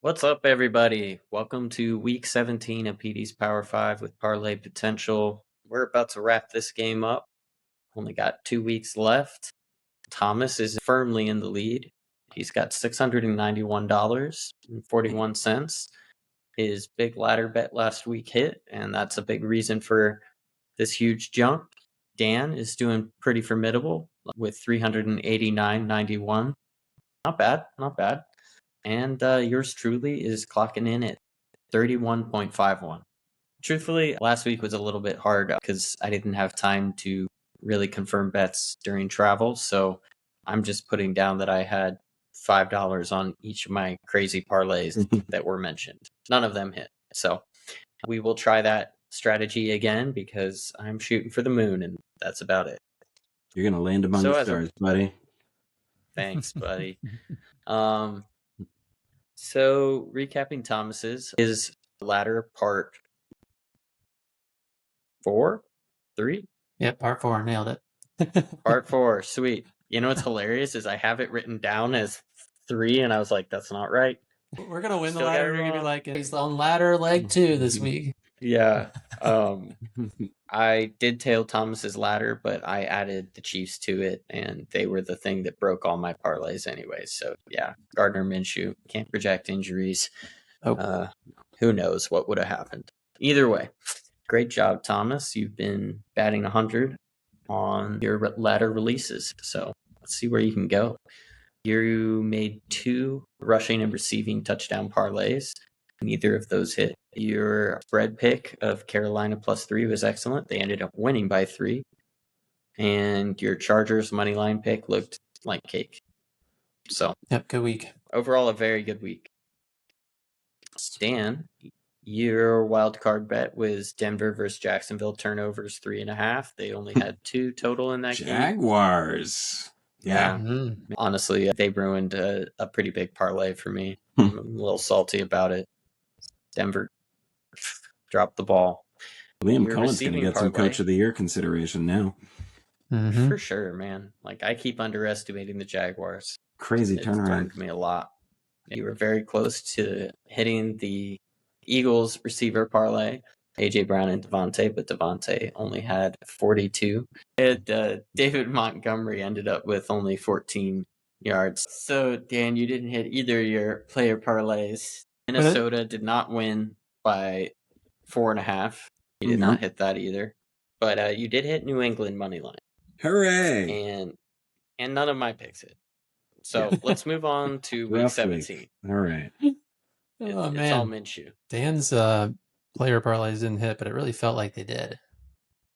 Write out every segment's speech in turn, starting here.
What's up, everybody? Welcome to week 17 of Petey's Power 5 with Parlay Potential. We're about to wrap this game up. Only got 2 weeks left. Thomas is firmly in the lead. He's got $691.41. His big ladder bet last week hit, and that's a big reason for this huge jump. Dan is doing pretty formidable with $389.91. Not bad, not bad. And yours truly is clocking in at 31.51. Truthfully, last week was a little bit hard because I didn't have time to really confirm bets during travel. So I'm just putting down that I had $5 on each of my crazy parlays that were mentioned. None of them hit. So we will try that strategy again because I'm shooting for the moon, and that's about it. You're going to land among the stars, buddy. Thanks, buddy. So recapping Thomas's is ladder part 3? Yeah, part 4, nailed it. Part 4, sweet. You know what's hilarious is I have it written down as 3, and I was like, that's not right. We're gonna win the ladder. We're gonna be like, he's on ladder leg 2 this week. Yeah. I did tail Thomas's ladder, but I added the Chiefs to it, and they were the thing that broke all my parlays anyways. So yeah, Gardner Minshew can't project injuries. Who knows what would have happened? Either way, great job, Thomas. You've been batting 100 on your ladder releases. So let's see where you can go. You made 2 rushing and receiving touchdown parlays. Neither of those hit. Your spread pick of Carolina +3 was excellent. They ended up winning by 3. And your Chargers Moneyline pick looked like cake. So, yep, good week. Overall, a very good week. Stan, your wild card bet was Denver versus Jacksonville turnovers 3.5. They only had 2 total in that game. Jaguars. Yeah. Mm-hmm. Honestly, they ruined a pretty big parlay for me. I'm a little salty about it. Denver dropped the ball. Liam Cohen's going to get some Coach of the Year consideration now. Mm-hmm. For sure, man. Like, I keep underestimating the Jaguars. Crazy turnaround. It burned me a lot. You were very close to hitting the Eagles receiver parlay, A.J. Brown and Devontae, but Devontae only had 42. David Montgomery ended up with only 14 yards. So, Dan, you didn't hit either of your player parlays. Minnesota did not win by 4.5. You did not hit that either. But you did hit New England Moneyline. Hooray! And none of my picks hit. So let's move on to week 17. All right. It's all Minshew. Dan's player parlays didn't hit, but it really felt like they did.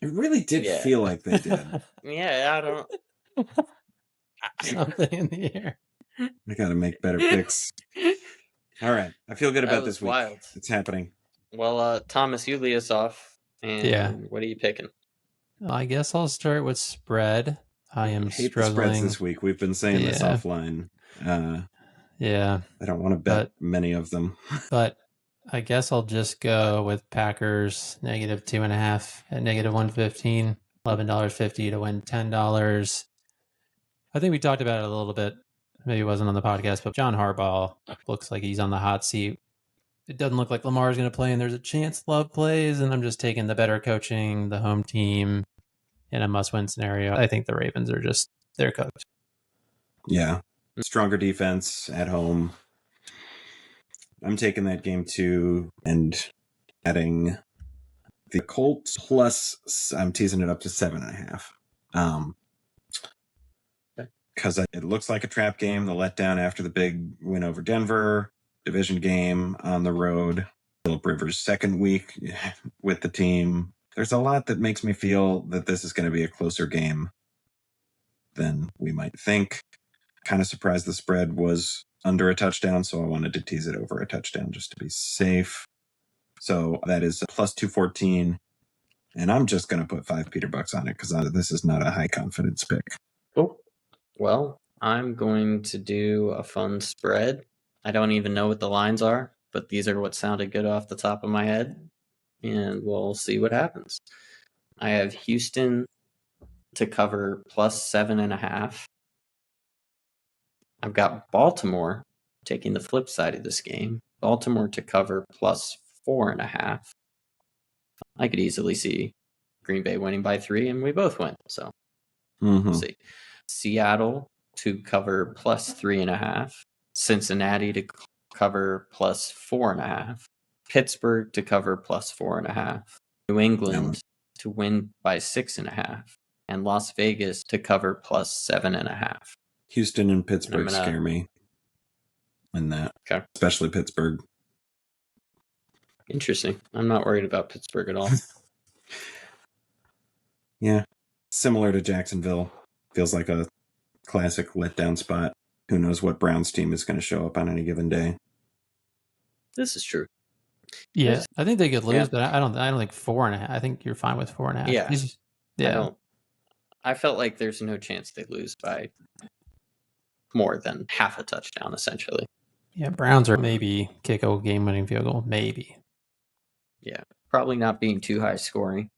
It really did feel like they did. Yeah, I don't... Something in the air. I got to make better picks. All right. I feel good about this week. Wild. It's happening. Well, Thomas, you lead us off. And what are you picking? Well, I guess I'll start with spread. I am hate struggling. The spreads this week. We've been saying this offline. I don't want to bet many of them. But I guess I'll just go with Packers -2.5 at -115, $11.50 to win $10. I think we talked about it a little bit. Maybe it wasn't on the podcast, but John Harbaugh looks like he's on the hot seat. It doesn't look like Lamar's going to play, and there's a chance Love plays, and I'm just taking the better coaching, the home team in a must-win scenario. I think the Ravens are just, they're cooked. Yeah. Stronger defense at home. I'm taking that game too and adding the Colts plus, I'm teasing it up to 7.5. Because it looks like a trap game. The letdown after the big win over Denver, division game on the road, Phillip Rivers' second week with the team. There's a lot that makes me feel that this is going to be a closer game than we might think. Kind of surprised the spread was under a touchdown, so I wanted to tease it over a touchdown just to be safe. So that is plus 214, and I'm just going to put $5 Peter bucks on it because this is not a high confidence pick. Cool. Well, I'm going to do a fun spread. I don't even know what the lines are, but these are what sounded good off the top of my head, and we'll see what happens. I have Houston to cover plus 7.5. I've got Baltimore taking the flip side of this game Baltimore to cover plus 4.5. I could easily see Green Bay winning by 3, and we both win. So we'll see. Seattle to cover plus 3.5. Cincinnati to cover plus 4.5. Pittsburgh to cover plus 4.5. New England to win by 6.5. And Las Vegas to cover plus 7.5. Houston and Pittsburgh scare me in that. Okay. Especially Pittsburgh. Interesting. I'm not worried about Pittsburgh at all. Yeah. Similar to Jacksonville. Feels like a classic letdown spot. Who knows what Browns team is going to show up on any given day. This is true. Yeah, I think they could lose, but I don't think 4.5. I think you're fine with 4.5. Yeah. I felt like there's no chance they lose by more than half a touchdown, essentially. Yeah, Browns are maybe kick a game-winning field goal, maybe. Yeah, probably not being too high scoring.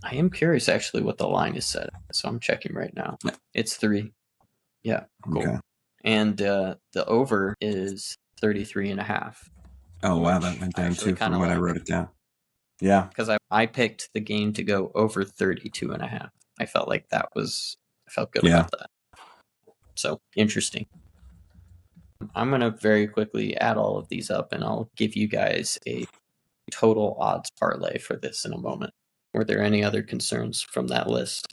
I am curious, actually, what the line is set at, so I'm checking right now. It's 3. Yeah, cool. Okay. And the over is 33.5. Oh, wow, that went down too from when I wrote it down. Yeah. Because I picked the game to go over 32.5. I felt like I felt good about that. So, interesting. I'm going to very quickly add all of these up, and I'll give you guys a total odds parlay for this in a moment. Were there any other concerns from that list?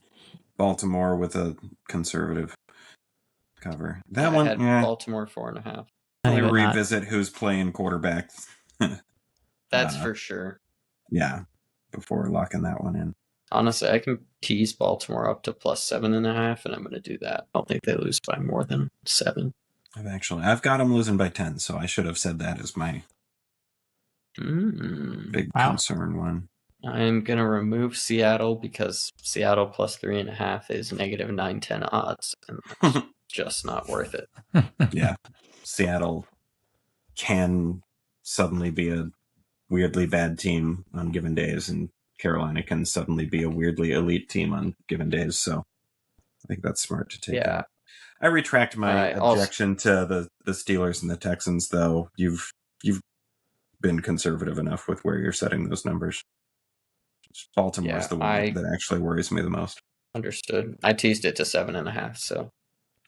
Baltimore with a conservative cover. That one, Baltimore 4.5. Let me revisit who's playing quarterback. That's for sure. Yeah, before locking that one in. Honestly, I can tease Baltimore up to plus 7.5, and I'm going to do that. I don't think they lose by more than 7. I've got them losing by 10, so I should have said that as my big concern one. I'm going to remove Seattle because Seattle plus 3.5 is negative 910 odds, and that's just not worth it. Yeah. Seattle can suddenly be a weirdly bad team on given days, and Carolina can suddenly be a weirdly elite team on given days, so I think that's smart to take out. I retract my objection to the Steelers and the Texans, though. You've been conservative enough with where you're setting those numbers. Baltimore is the one that actually worries me the most. Understood. I teased it to 7.5, so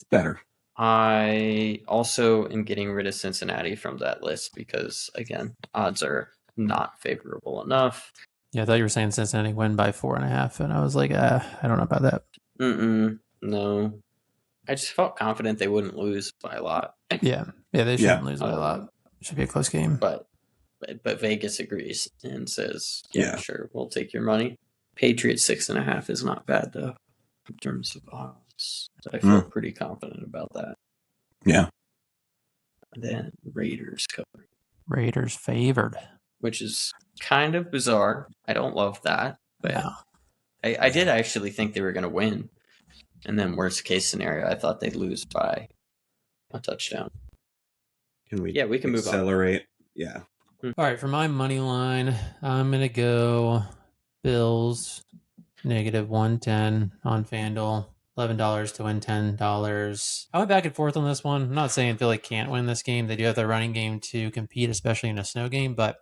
better. I also am getting rid of Cincinnati from that list because, again, odds are not favorable enough. Yeah, I thought you were saying Cincinnati win by 4.5, and I was like, I don't know about that. No. I just felt confident they wouldn't lose by a lot. Yeah, they shouldn't lose by a lot. It should be a close game. But Vegas agrees and says, sure, we'll take your money. Patriots 6.5 is not bad, though, in terms of odds. So I feel pretty confident about that. Yeah. Then Raiders cover. Raiders favored. Which is kind of bizarre. I don't love that. But I did actually think they were going to win. And then worst case scenario, I thought they'd lose by a touchdown. Can we? Yeah, we can move on. Accelerate. Yeah. All right, for my money line, I'm going to go Bills, negative 110 on FanDuel, $11 to win $10. I went back and forth on this one. I'm not saying Philly can't win this game. They do have the running game to compete, especially in a snow game, but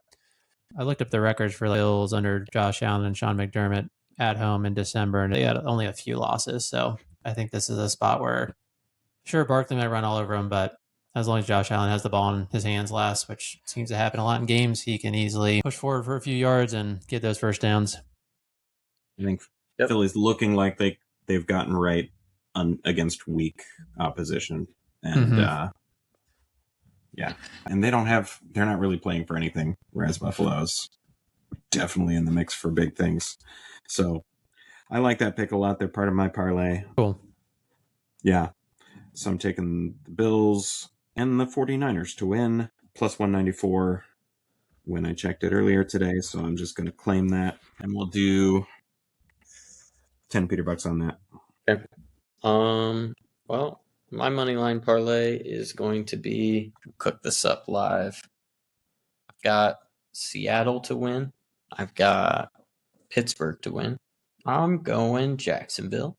I looked up the records for the Bills under Josh Allen and Sean McDermott at home in December, and they had only a few losses. So I think this is a spot where, sure, Barkley might run all over him, but as long as Josh Allen has the ball in his hands last, which seems to happen a lot in games, he can easily push forward for a few yards and get those first downs. I think Philly's looking like they've gotten right against weak opposition. And and they're not really playing for anything, whereas Buffalo's definitely in the mix for big things. So I like that pick a lot. They're part of my parlay. Cool. Yeah. So I'm taking the Bills and the 49ers to win, plus 194 when I checked it earlier today. So I'm just going to claim that, and we'll do 10 Peter bucks on that. Okay. Well, my money line parlay is going to be cook this up live. I've got Seattle to win. I've got Pittsburgh to win. I'm going Jacksonville.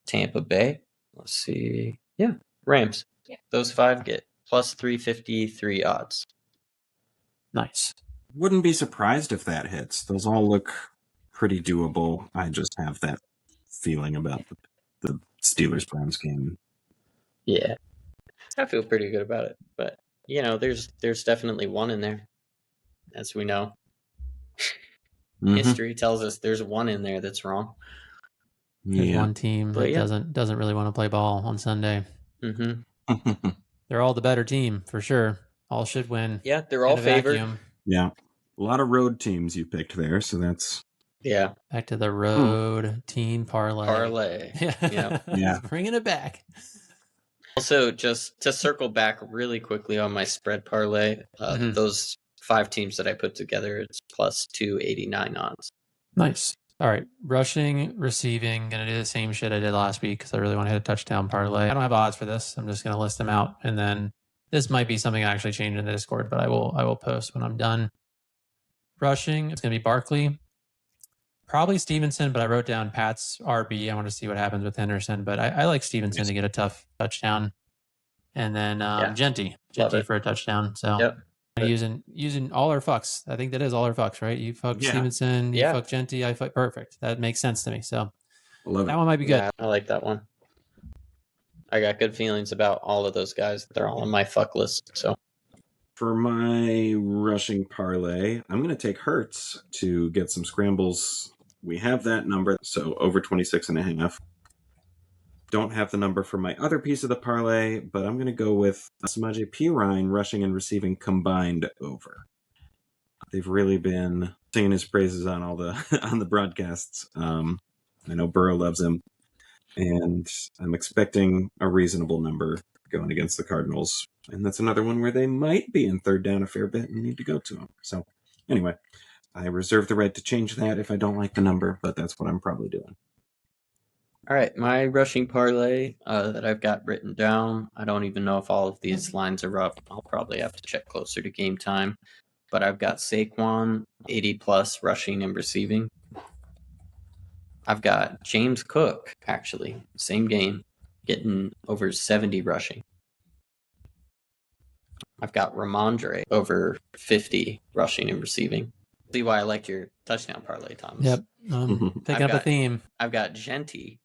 Tampa Bay. Let's see. Yeah, Rams. Yeah. Those 5 get plus 353 odds. Nice. Wouldn't be surprised if that hits. Those all look pretty doable. I just have that feeling about the Steelers-Browns game. Yeah. I feel pretty good about it. But, there's definitely one in there, as we know. Mm-hmm. History tells us there's one in there that's wrong. There's one team But that yeah. doesn't really want to play ball on Sunday. Mm-hmm. They're all the better team for sure. All should win. Yeah, they're all in a favored. vacuum. Yeah. A lot of road teams you picked there, so that's... Yeah. Back to the road team parlay. Yeah. Yeah. Bringing it back. Also, just to circle back really quickly on my spread parlay, those 5 teams that I put together, it's plus 289 odds. Nice. All right. Rushing, receiving, going to do the same shit I did last week because I really want to hit a touchdown parlay. I don't have odds for this. I'm just going to list them out. And then this might be something I actually change in the Discord, but I will post when I'm done. Rushing, it's going to be Barkley. Probably Stevenson, but I wrote down Pat's RB. I want to see what happens with Henderson, but I like Stevenson to get a tough touchdown. And then Genty for a touchdown. So using all our fucks. I think that is all our fucks, right? You fuck Stevenson, you fuck Genty, I fuck perfect. That makes sense to me. So that one might be good. Yeah, I like that one. I got good feelings about all of those guys. They're all on my fuck list. So for my rushing parlay, I'm going to take Hurts to get some scrambles. We have that number, so over 26.5. Don't have the number for my other piece of the parlay, but I'm going to go with Samaje Perine rushing and receiving combined over. They've really been singing his praises on all the on the broadcasts. I know Burrow loves him, and I'm expecting a reasonable number going against the Cardinals. And that's another one where they might be in third down a fair bit and need to go to him. So anyway, I reserve the right to change that if I don't like the number, but that's what I'm probably doing. All right, my rushing parlay that I've got written down, I don't even know if all of these lines are up. I'll probably have to check closer to game time. But I've got Saquon, 80-plus rushing and receiving. I've got James Cook, actually, same game, getting over 70 rushing. I've got Ramondre over 50 rushing and receiving. See why I like your touchdown parlay, Thomas. Yep. Picking up a theme. I've got Genty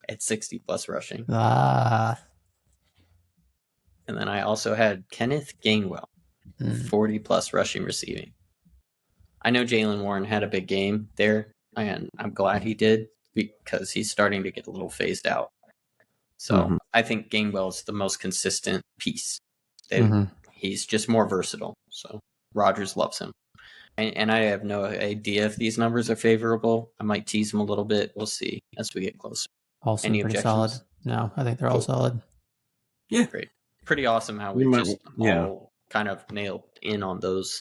at 60-plus rushing. And then I also had Kenneth Gainwell, 40-plus rushing receiving. I know Jaylen Warren had a big game there, and I'm glad he did because he's starting to get a little phased out. So I think Gainwell is the most consistent piece. He's just more versatile. So Rodgers loves him. And I have no idea if these numbers are favorable. I might tease them a little bit. We'll see as we get closer. Also Any pretty objections? solid. No, I think they're all solid. Yeah. Great. Pretty awesome how we all kind of nailed in on those.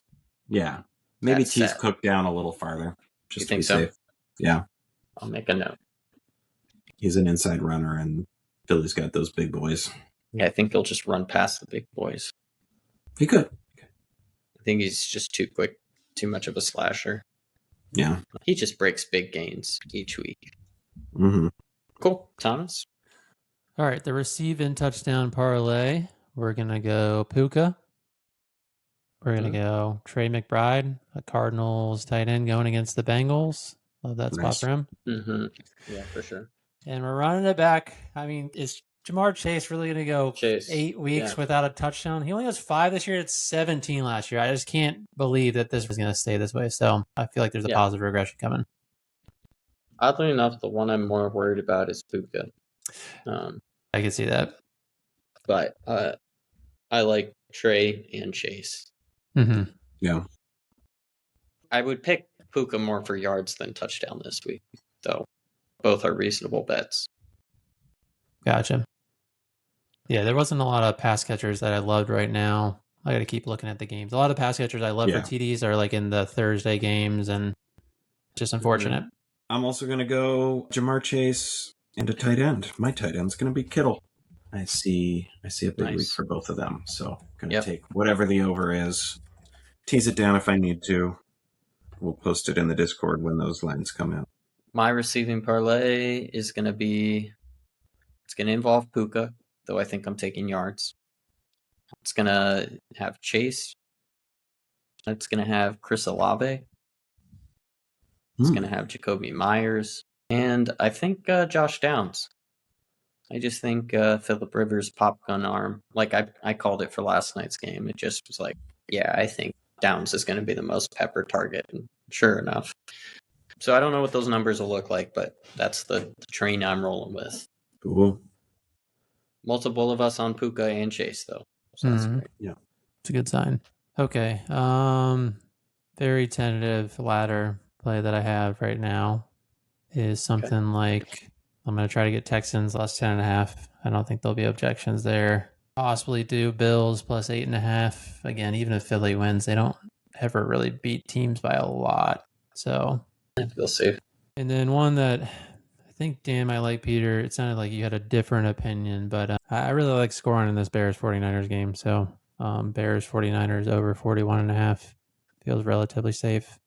Yeah. Maybe tease Cook down a little farther. Just to be safe. Yeah. I'll make a note. He's an inside runner, and Philly's got those big boys. Yeah, I think he'll just run past the big boys. He could. I think he's just too quick, too much of a slasher. Yeah. He just breaks big gains each week. Cool. Thomas? All right, the receive and touchdown parlay. We're going to go Puka. We're going to go Trey McBride, a Cardinals tight end going against the Bengals. Love that spot for him. Yeah, for sure. And we're running it back. I mean, is Jamar Chase really going to go 8 weeks without a touchdown? He only has 5 this year. It's 17 last year. I just can't believe that this was going to stay this way. So I feel like there's a positive regression coming. Oddly enough, the one I'm more worried about is Puka. I can see that. But I like Trey and Chase. Yeah. I would pick Puka more for yards than touchdown this week, though. Both are reasonable bets. Gotcha. Yeah, there wasn't a lot of pass catchers that I loved right now. I got to keep looking at the games. A lot of pass catchers I love for TDs are like in the Thursday games, and just unfortunate. I'm also going to go Jamar Chase and a tight end. My tight end's going to be Kittle. I see a big week for both of them. So I'm going to take whatever the over is, tease it down if I need to. We'll post it in the Discord when those lines come out. My receiving parlay is going to involve Puka, though I think I'm taking yards. It's going to have Chase. It's going to have Chris Olave. It's going to have Jacoby Myers. And I think Josh Downs. I just think Phillip Rivers' pop gun arm, like I called it for last night's game. It just was like, yeah, I think Downs is going to be the most pepper target. And sure enough. So I don't know what those numbers will look like, but that's the train I'm rolling with. Cool. Multiple of us on Puka and Chase, though. So that's great. Yeah. It's a good sign. Okay. Very tentative ladder play that I have right now is something like I'm going to try to get Texans less 10.5. I don't think there'll be objections there. Possibly do Bills plus 8.5. Again, even if Philly wins, they don't ever really beat teams by a lot. So We'll see. And then one that I think, Dan, I like, Peter. It sounded like you had a different opinion, but I really like scoring in this Bears 49ers game. So Bears 49ers over 41.5 feels relatively safe.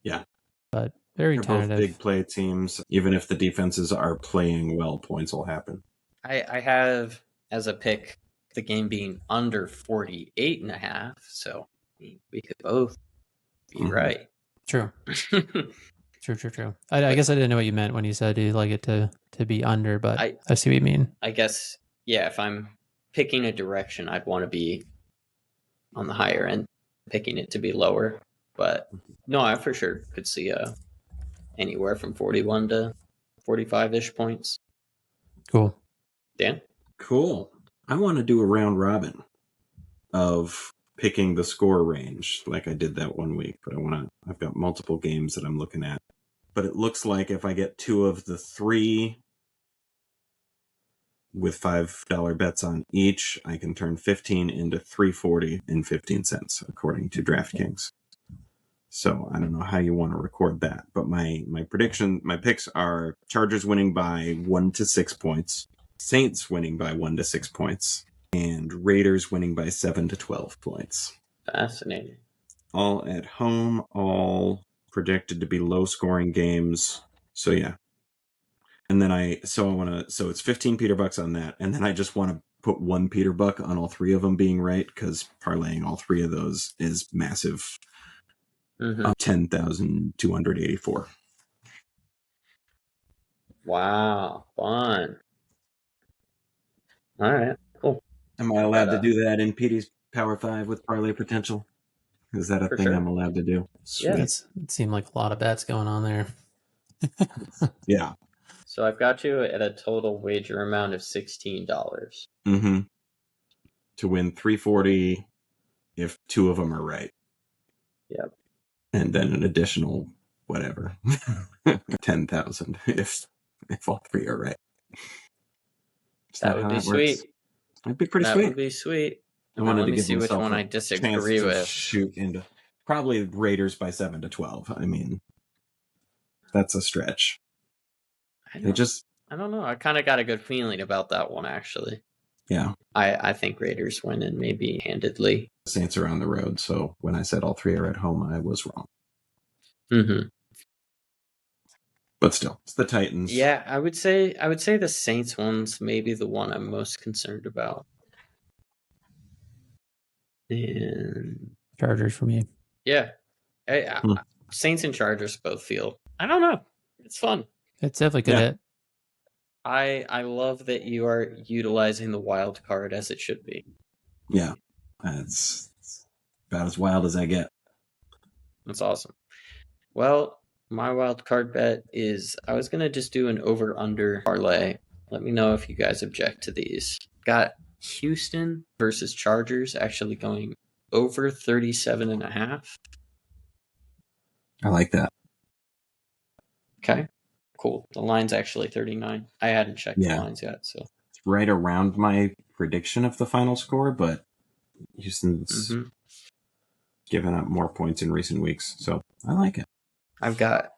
Yeah. But very They're tentative. both big play teams. Even if the defenses are playing well, points will happen. I have as a pick the game being under 48.5. So we could both be right. True. True. I guess I didn't know what you meant when you said you'd like it to be under, but I see what you mean. I guess, yeah, if I'm picking a direction, I'd want to be on the higher end, picking it to be lower. But no, I for sure could see anywhere from 41 to 45-ish points. Cool. Dan? Cool. I want to do a round robin of picking the score range like I did that one week, but I've got multiple games that I'm looking at. But it looks like if I get 2 of the 3 with $5 bets on each, I can turn 15 into $3.40 and 15 cents, according to DraftKings. So I don't know how you want to record that, but my picks are Chargers winning by 1 to 6 points, Saints winning by 1 to 6 points, and Raiders winning by 7 to 12 points. Fascinating. All at home, all predicted to be low-scoring games. So yeah. And then so it's 15 Peter Bucks on that, and then I just want to put 1 Peter Buck on all 3 of them being right, because parlaying all 3 of those is massive. 10,284. Wow, fun. All right, cool. Am I allowed to do that in Petey's Power 5 with parlay potential? Is that a thing sure. I'm allowed to do? Yeah. It seemed like a lot of bets going on there. Yeah. So I've got you at a total wager amount of $16. Mm-hmm. To win 340 if 2 of them are right. Yep. And then an additional whatever 10,000 if all 3 are right. That would be sweet. That'd be pretty sweet. That would be sweet. I wanted to let me give see which myself one a I disagree chance to with. shoot into probably Raiders by 7 to 12. I mean, that's a stretch. I don't know. I kind of got a good feeling about that one, actually. Yeah. I think Raiders win, and maybe handedly. Saints are on the road, so when I said all 3 are at home, I was wrong. Mm-hmm. But still, it's the Titans. Yeah, I would say the Saints one's maybe the one I'm most concerned about. And Chargers for me. Yeah. Saints and Chargers both feel, I don't know. It's fun. It's definitely good hit. I love that you are utilizing the wild card as it should be. Yeah. It's about as wild as I get. That's awesome. Well, my wild card bet is I was going to just do an over-under parlay. Let me know if you guys object to these. Got Houston versus Chargers actually going over 37.5. I like that. Okay, cool. The line's actually 39. I hadn't checked the lines yet, so it's right around my prediction of the final score, but Houston's given up more points in recent weeks, so I like it. I've got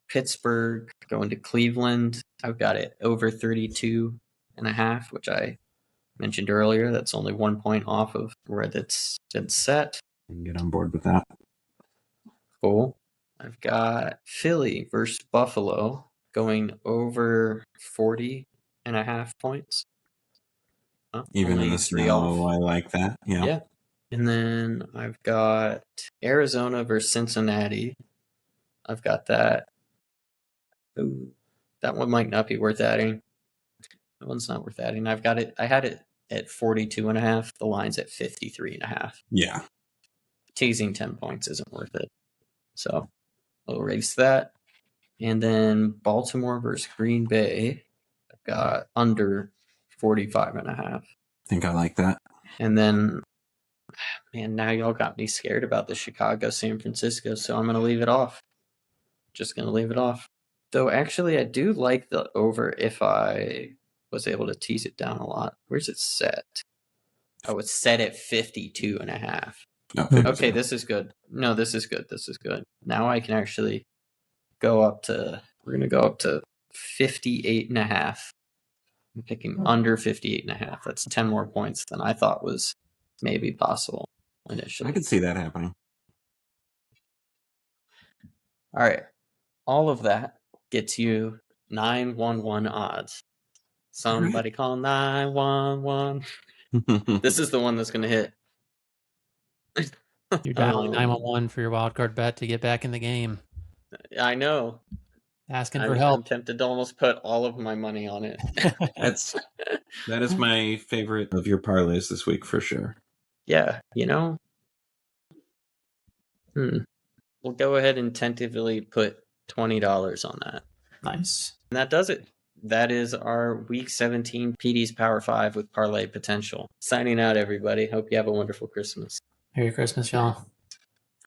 Pittsburgh going to Cleveland. I've got it over 32.5, which I mentioned earlier. That's only 1 point off of where that's been set. I can get on board with that. Cool. I've got Philly versus Buffalo going over 40.5 points. Even in only the 3 snow, off. I like that. Yeah. Yeah. And then I've got Arizona versus Cincinnati. I've got that. Ooh, that one might not be worth adding. That one's not worth adding. I've got it. I had it at 42.5. The line's at 53.5. Yeah. Teasing 10 points isn't worth it. So I'll erase that. And then Baltimore versus Green Bay. I've got under 45.5. I think I like that. And then, man, now y'all got me scared about the Chicago San Francisco, so I'm going to leave it off. Just going to leave it off. Though, actually, I do like the over if I was able to tease it down a lot. Where's it set? Oh, it's set at 52.5. No, Okay, this is good. No, this is good. This is good. Now I can actually go up to, we're going to go up to 58.5. I'm picking under 58.5. That's 10 more points than I thought was maybe possible initially. I could see that happening. All right. All of that gets you 911 odds. Somebody call 911. This is the one that's going to hit. You're dialing 911 for your wildcard bet to get back in the game. I know. Asking for help. I'm tempted to almost put all of my money on it. That is my favorite of your parlays this week for sure. Yeah, you know. We'll go ahead and tentatively put $20 on that. Nice. And that does it. That is our Week 17 PD's Power 5 with parlay potential. Signing out, everybody. Hope you have a wonderful Christmas. Merry Christmas, y'all.